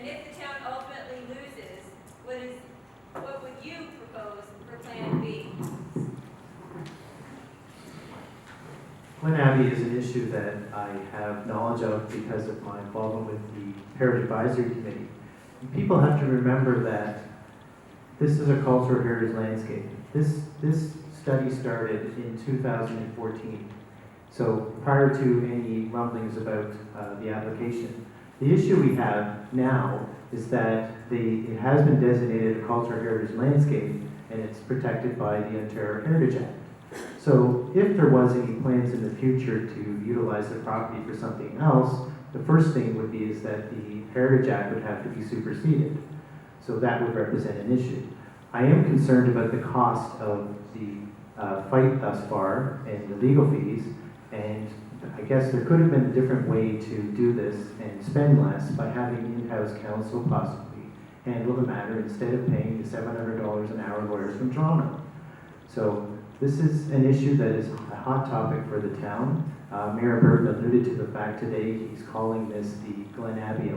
And if the town ultimately loses, what would you propose for Plan B? Glen Abbey is an issue that I have knowledge of because of my involvement with the Heritage Advisory Committee. And people have to remember that this is a cultural heritage landscape. This study started in 2014. So prior to any rumblings about the application, the issue we have now is that it has been designated a cultural heritage landscape and it's protected by the Ontario Heritage Act. So if there was any plans in the future to utilize the property for something else, the first thing would be is that the Heritage Act would have to be superseded. So that would represent an issue. I am concerned about the cost of the fight thus far and the legal fees, and I guess there could have been a different way to do this and spend less by having in-house counsel possibly handle the matter instead of paying the $700 an hour lawyers from Toronto. So this is an issue that is a hot topic for the town. Mayor Burton alluded to the fact today he's calling this the Glen Abbey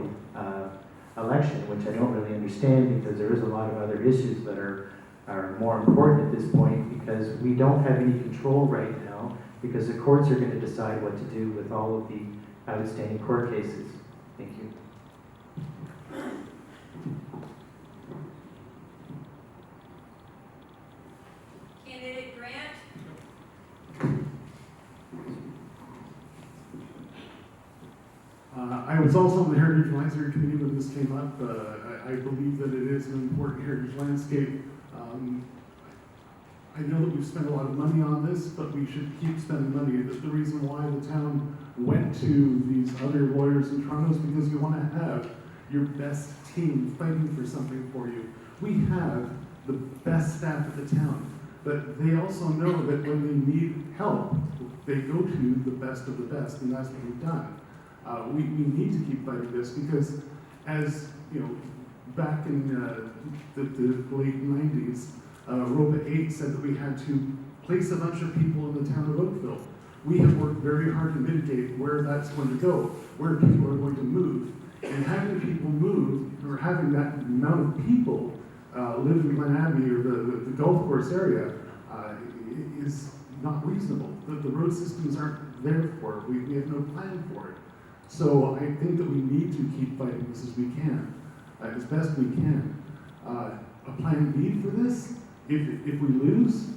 election, which I don't really understand because there is a lot of other issues that are more important at this point because we don't have any control right now because the courts are going to decide what to do with all of the outstanding court cases. Thank you. Candidate Grant? I was also on the Heritage Advisory Committee when this came up. I believe that it is an important heritage landscape. I know that we've spent a lot of money on this, but we should keep spending money. The reason why the town went to these other lawyers in Toronto is because you want to have your best team fighting for something for you. We have the best staff at the town, but they also know that when they need help, they go to the best of the best, and that's what we've done. We need to keep fighting this because, as you know, back in the late 90s, ROBA 8 said that we had to place a bunch of people in the town of Oakville. We have worked very hard to mitigate where that's going to go, where people are going to move. And having people move, or having that amount of people live in Glen Abbey or the golf course area is not reasonable. The road systems aren't there for it. We have no plan for it. So I think that we need to keep fighting this as we can, as best we can. A plan B for this, if we lose,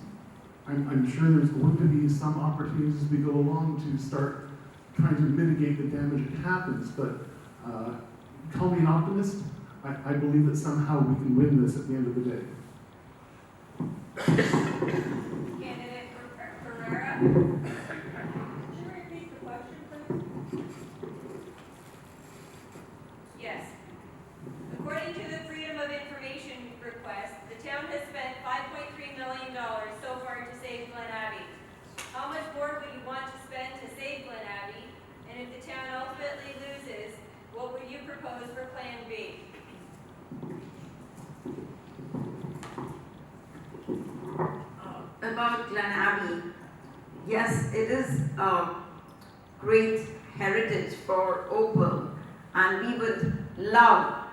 I'm sure there's going to be some opportunities as we go along to start trying to mitigate the damage that happens, but call me an optimist. I believe that somehow we can win this at the end of the day. Candidate Ferreira? Could you repeat the question, please? Yes. According to the Freedom of Information request, the town has spent $5.3 million so far to save Glen Abbey. How much more would you want to spend to save Glen Abbey? And if the town ultimately loses, what would you propose for Plan B? About Glen Abbey, yes, it is a great heritage for Oakville, and we would love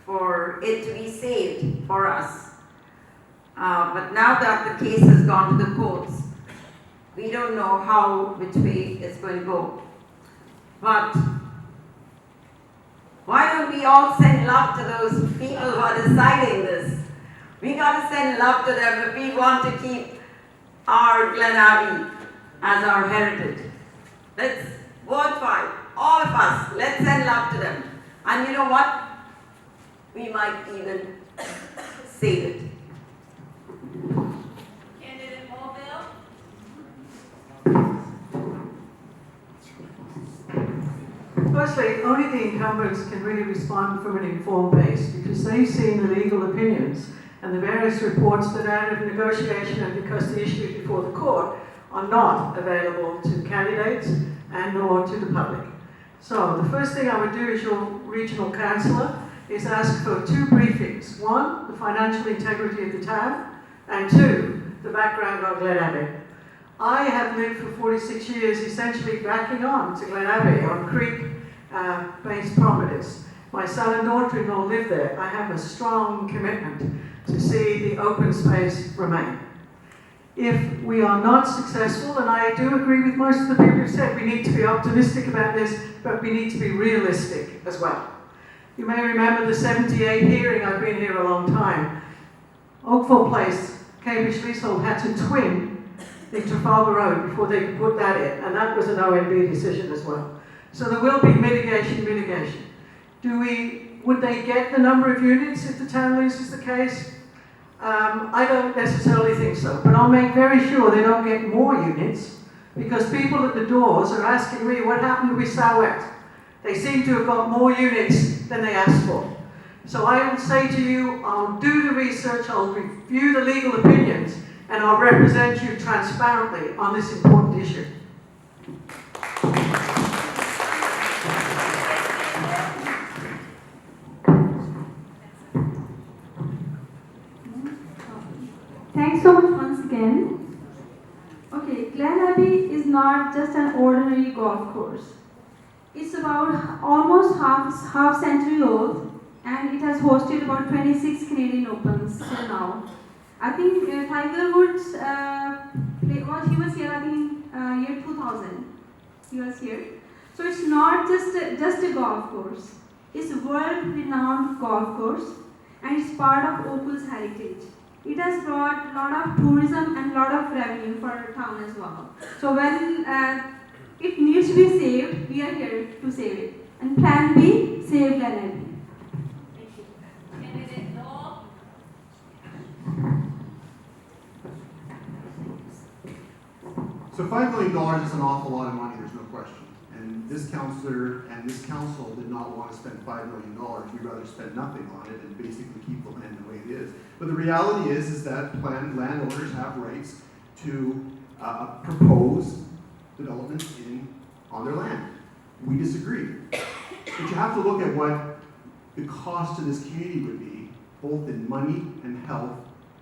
for it to be saved for us. But now that the case has gone to the courts, we don't know which way it's going to go. But why don't we all send love to those people who are deciding this? We got to send love to them if we want to keep our Glen Abbey as our heritage. Let's vote for it, all of us. Let's send love to them. And you know what? We might even save it. Candidate Mulville? Firstly, only the incumbents can really respond from an informed base because they've seen the legal opinions and the various reports that are out of negotiation, and because the issues before the court are not available to candidates and or to the public. So the first thing I would do as your regional councillor is ask for two briefings. One, the financial integrity of the town, and two, the background on Glen Abbey. I have lived for 46 years essentially backing on to Glen Abbey on creek-based properties. My son and daughter-in-law live there. I have a strong commitment to see the open space remain. If we are not successful, and I do agree with most of the people who said we need to be optimistic about this, but we need to be realistic as well. You may remember the 78 hearing, I've been here a long time. Oakville Place, Cambridge Leasehold had to twin the Trafalgar Road before they could put that in, and that was an OMB decision as well. So there will be mitigation. Would they get the number of units if the town loses the case? I don't necessarily think so, but I'll make very sure they don't get more units, because people at the doors are asking me what happened with Sowett. They seem to have got more units than they asked for. So I will say to you, I'll do the research, I'll review the legal opinions, and I'll represent you transparently on this important issue. Thanks so much once again. Okay, Glen Abbey is not just an ordinary golf course. It's about almost half century old, and it has hosted about 26 Canadian Opens till now. I think Tiger Woods he was here, I think year 2000. He was here. So it's not just a golf course. It's a world-renowned golf course, and it's part of Oakville's heritage. It has brought a lot of tourism and a lot of revenue for our town as well. So when it needs to be saved, we are here to save it. And Plan B, save Glen Abbey. Thank you. Candidate Noel? So $5 million is an awful lot of money, there's no question. And this councillor and this council did not want to spend $5 million. We'd rather spend nothing on it and basically keep the land the way it is. But the reality is that landowners have rights to propose development on their land. We disagree. But you have to look at what the cost to this community would be, both in money and health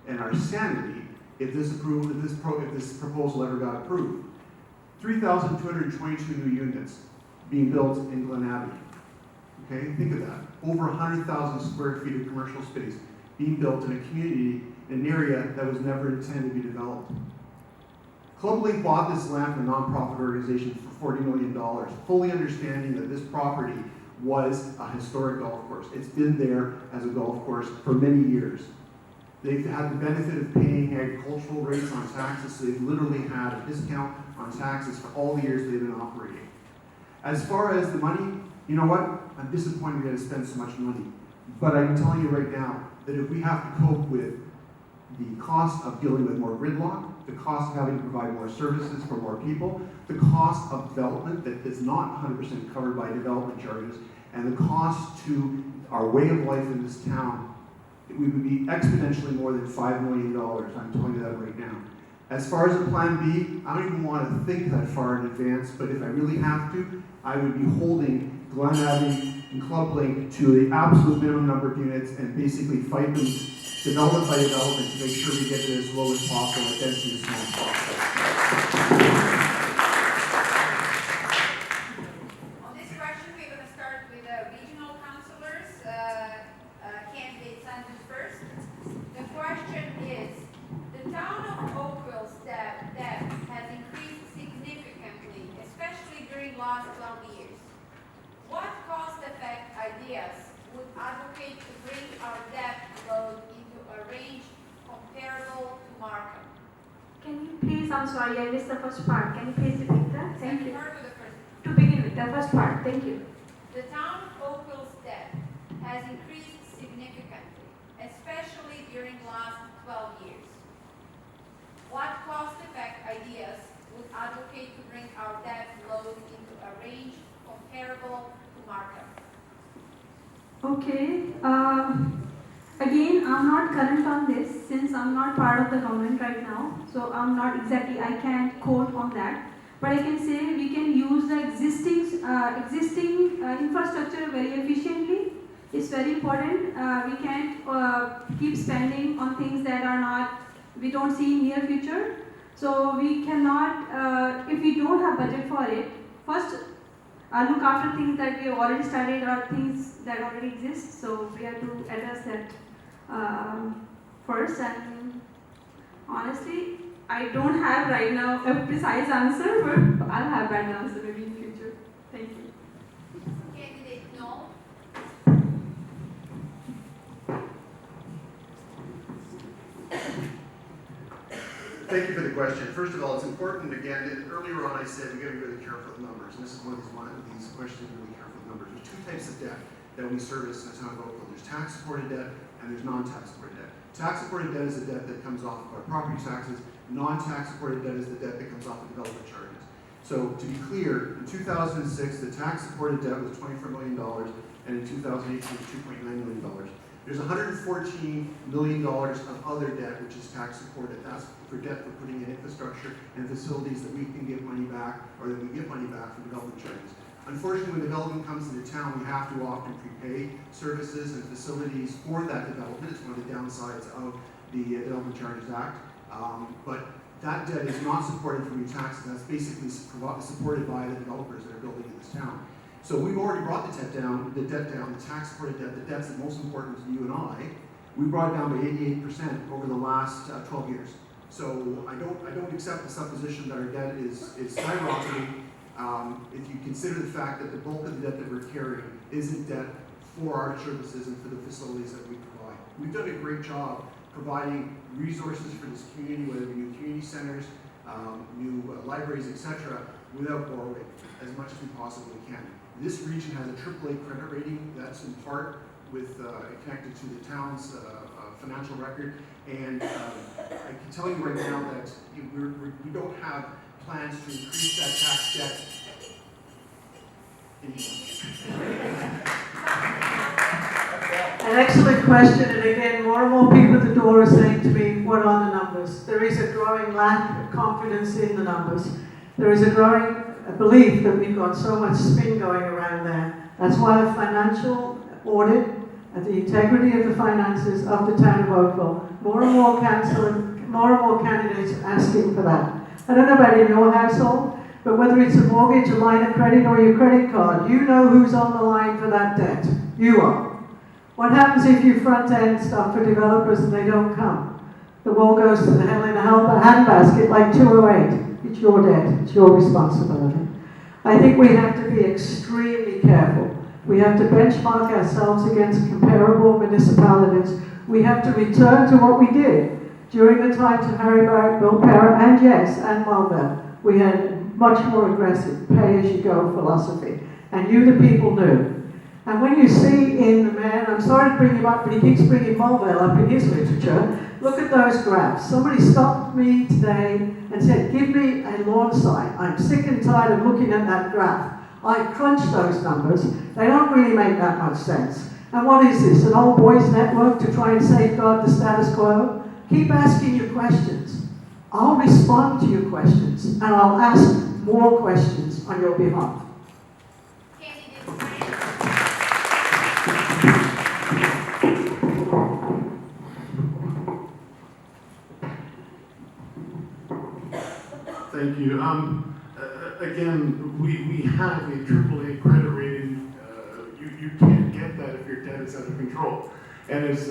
and our sanity, if this proposal ever got approved. 3,222 new units being built in Glen Abbey. Okay, think of that. Over 100,000 square feet of commercial space being built in a community, in an area that was never intended to be developed. Club Link bought this land from a nonprofit organization for $40 million, fully understanding that this property was a historic golf course. It's been there as a golf course for many years. They've had the benefit of paying agricultural rates on taxes, so they've literally had a discount on taxes for all the years they've been operating. As far as the money, you know what? I'm disappointed we had to spend so much money. But I'm telling you right now that if we have to cope with the cost of dealing with more gridlock, the cost of having to provide more services for more people, the cost of development that is not 100% covered by development charges, and the cost to our way of life in this town, we would be exponentially more than $5 million. I'm telling you that right now. As far as the Plan B, I don't even want to think that far in advance, but if I really have to, I would be holding Glen Abbey and Club Link to the absolute minimum number of units and basically fight them development by development to make sure we get it as low as possible and density as small as possible. On this question, we're going to start with the regional councillors. Candidate Sanders first. The question is, the town of Oakville's debt has increased significantly, especially during last 12 years. What cost-effect ideas would advocate to bring our debt load into a range comparable to Markham? Can you please, I'm sorry, I missed the first part. Can you please repeat that? Thank you. Start with the first. To begin with, the first part. Thank you. The town of Oakville's debt has increased significantly, especially during last 12 years. What cost-effect ideas would advocate to bring our debt load into a range comparable to Markham? Okay. Again, I'm not current on this since I'm not part of the government right now. So I'm not exactly, I can't quote on that. But I can say we can use the existing infrastructure very efficiently. It's very important. We can't keep spending on things that we don't see in near future. So we cannot, if we don't have budget for it, first look after things that we have already studied or things that already exist. So we have to address that first. And honestly, I don't have right now a precise answer, but I'll have that answer maybe in future. Thank you. Candidate no. Thank you for the question. First of all, it's important, again, earlier on I said we gotta be really careful with numbers, and this is one of these questions, really careful with numbers. There's two types of debt that we service in the town of Oakville. There's tax-supported debt and there's non-tax supported debt. Tax-supported debt is the debt that comes off of our property taxes. Non-tax supported debt is the debt that comes off of development charges. So to be clear, in 2006, the tax-supported debt was $24 million, and in 2008, it was $2.9 million. There's $114 million of other debt, which is tax supported. That's for debt for putting in infrastructure and facilities that we can get money back, or that we get money back from development charges. Unfortunately, when development comes into town, we have to often prepay services and facilities for that development. It's one of the downsides of the Development Charges Act. But that debt is not supported from your taxes. That's basically supported by the developers that are building in this town. So we've already brought the debt down, the tax-supported debt, the debt's the most important to you and I. We brought it down by 88% over the last 12 years. So I don't accept the supposition that our debt is skyrocketing. If you consider the fact that the bulk of the debt that we're carrying isn't debt for our services and for the facilities that we provide. We've done a great job providing resources for this community, whether it be new community centers, new libraries, etc., without borrowing as much as we possibly can. This region has a AAA credit rating that's in part with connected to the town's financial record, and I can tell you right now that we don't have plans to increase that tax debt. An excellent question, and again, more and more people at the door are saying to me, what are the numbers? There is a growing lack of confidence in the numbers. There is a growing belief that we've got so much spin going around there. That's why a financial audit and the integrity of the finances of the town of Oakville, more and more candidates are asking for that. I don't know about in your household, but whether it's a mortgage, a line of credit, or your credit card, you know who's on the line for that debt. You are. What happens if you front-end stuff for developers and they don't come? The world goes to the hell in a handbasket like 208. It's your debt. It's your responsibility. I think we have to be extremely careful. We have to benchmark ourselves against comparable municipalities. We have to return to what we did during the times of Harry Barrett, Bill Parra, and yes, and Mulville. We had much more aggressive pay-as-you-go philosophy, and you, the people, knew. And when you see in the man, I'm sorry to bring him up, but he keeps bringing Mulville up in his literature. Look at those graphs. Somebody stopped me today and said, give me a lawn site. I'm sick and tired of looking at that graph. I crunched those numbers. They don't really make that much sense. And what is this, an old boys network to try and safeguard the status quo? Keep asking your questions. I'll respond to your questions, and I'll ask more questions on your behalf. Thank you. Again, we have a AAA credit rating. You can't get that if your debt is out of control. And as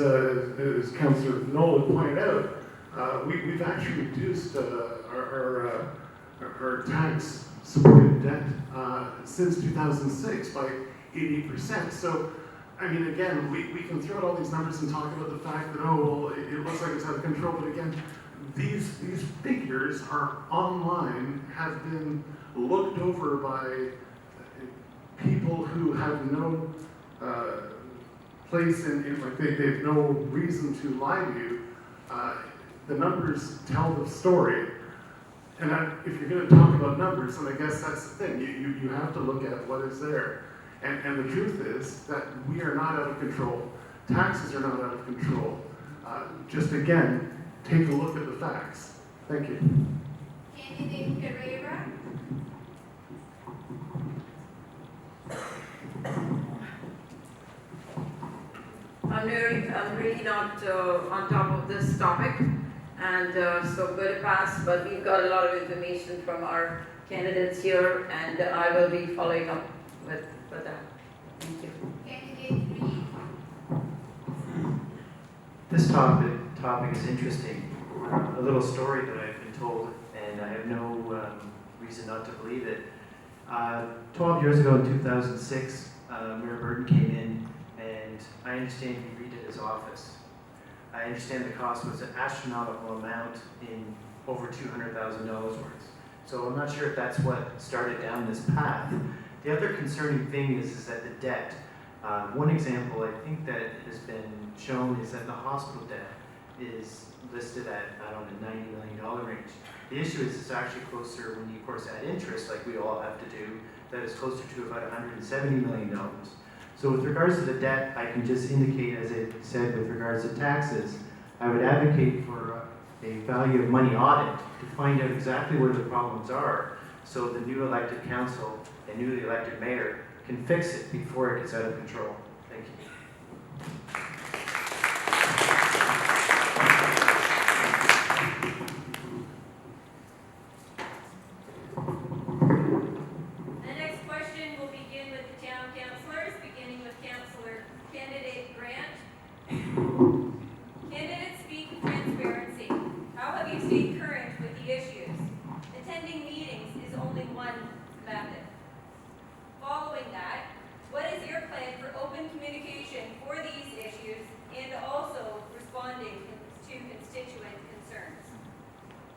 Councillor Nolan pointed out, we've actually reduced our tax-supported debt since 2006 by 80%. So, I mean, again, we can throw out all these numbers and talk about the fact that, oh, well, it looks like it's out of control, but again, these figures are online, have been looked over by people who have no place in like they have no reason to lie to you. The numbers tell the story. And if you're going to talk about numbers, then I guess that's the thing. You have to look at what is there. And the truth is that we are not out of control. Taxes are not out of control. Just again, take a look at the facts. Thank you. Candidate Pereira. I'm really not on top of this topic, and so I'm going to pass, but we've got a lot of information from our candidates here, and I will be following up that. Thank you. Candidate 3. This topic is interesting. A little story that I've been told, and I have no reason not to believe it. 12 years ago in 2006, Mayor Burton came in, and I understand he redid his office. I understand the cost was an astronomical amount in over $200,000 worth. So I'm not sure if that's what started down this path. The other concerning thing is that the debt. One example I think that has been shown is that the hospital debt is listed at, I don't know, $90 million range. The issue is it's actually closer when you, of course, add interest, like we all have to do, that is closer to about $170 million. So with regards to the debt, I can just indicate, as I said, with regards to taxes, I would advocate for a value of money audit to find out exactly where the problems are, so the new elected council and newly elected mayor can fix it before it gets out of control. Thank you. The next question will begin with the town councilors, beginning with Councillor Candidate Grant. Candidates speak of transparency. How have you stayed current with the issues? Attending meetings is only one method. Following that, what is your plan for open communication for these issues and also responding to constituent concerns?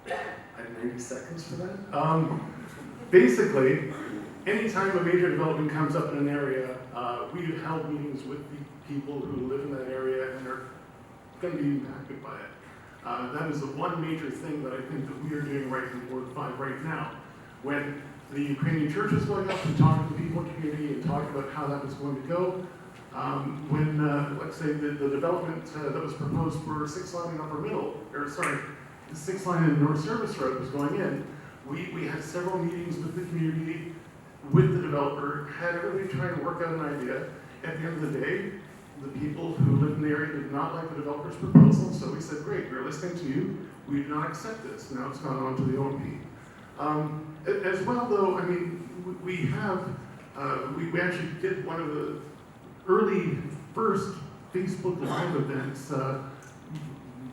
I have 90 seconds for that. Basically, anytime a major development comes up in an area, we've held meetings with the people who live in that area and are going to be impacted by it. That is the one major thing that I think that we are doing right in Ward 5 right now. When the Ukrainian church was going up and talking to the people in the community and talking about how that was going to go, when, let's say, the development that was proposed for 6 line in Upper Middle, or sorry, the 6 line in North Service Road was going in, we had several meetings with the community, with the developer, had everybody trying to work out an idea. At the end of the day, the people who live in the area did not like the developer's proposal, so we said, great, we're listening to you, we do not accept this. Now it's gone on to the OMP. As well, though, I mean, we have, we actually did one of the early first Facebook Live events that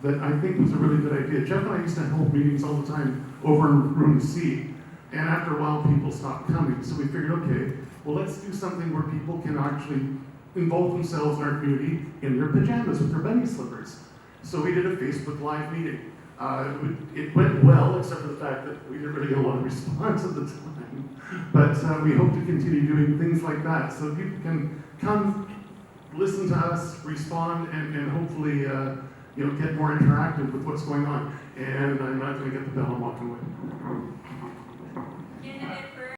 I think was a really good idea. Jeff and I used to hold meetings all the time over in Room C, and after a while people stopped coming, so we figured, okay, well, let's do something where people can actually involve themselves in our community in their pajamas with their bunny slippers. So we did a Facebook Live meeting. It went well, except for the fact that we didn't really get a lot of response at the time. But we hope to continue doing things like that, so people can come, listen to us, respond, and hopefully get more interactive with what's going on. And I'm not going to get the bell and walk away.